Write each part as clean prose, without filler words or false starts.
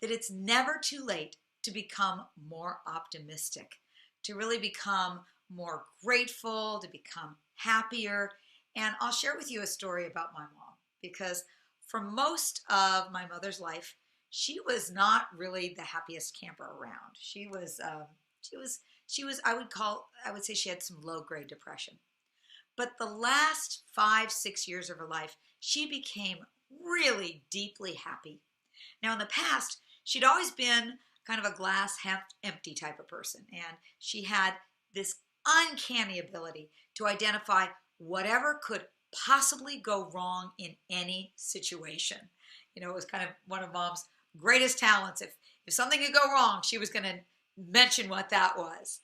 that it's never too late to become more optimistic, to really become more grateful, to become happier. And I'll share with you a story about my mom because for most of my mother's life, she was not really the happiest camper around. She was, I would say she had some low grade depression. But the last 5, 6 years of her life, she became really deeply happy. Now, in the past, she'd always been kind of a glass half empty type of person, and she had this uncanny ability to identify whatever could possibly go wrong in any situation. It was kind of one of mom's greatest talents. If something could go wrong, she was going to mention what that was.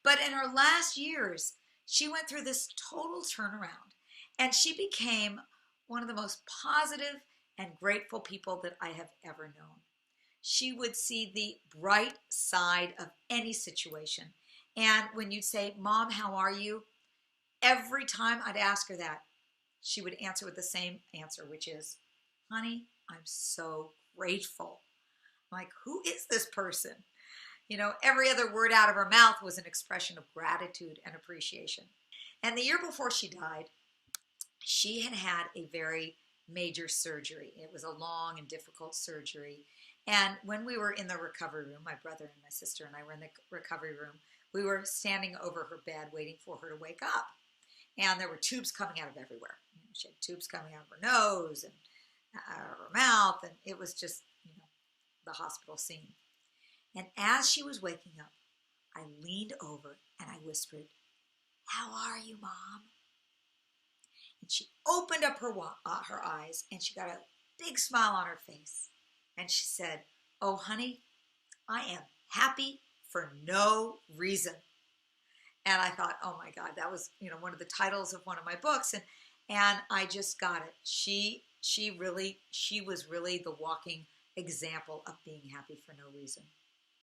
But in her last years, she went through this total turnaround, and she became one of the most positive and grateful people that I have ever known. She would see the bright side of any situation. And when you'd say, "Mom, how are you?" every time I'd ask her that, she would answer with the same answer, which is, "Honey, I'm so grateful." I'm like, who is this person? Every other word out of her mouth was an expression of gratitude and appreciation. And the year before she died, she had had a very major surgery. It was a long and difficult surgery. And when we were in the recovery room, my brother and my sister and I were in the recovery room, we were standing over her bed waiting for her to wake up. And there were tubes coming out of everywhere. She had tubes coming out of her nose and out of her mouth, and it was just, the hospital scene. And as she was waking up, I leaned over and I whispered, "How are you, Mom?" And she opened up her eyes, and she got a big smile on her face. And she said, "Oh, honey, I am happy for no reason." And I thought, oh my God, that was, one of the titles of one of my books. And I just got it. She was really the walking example of being happy for no reason.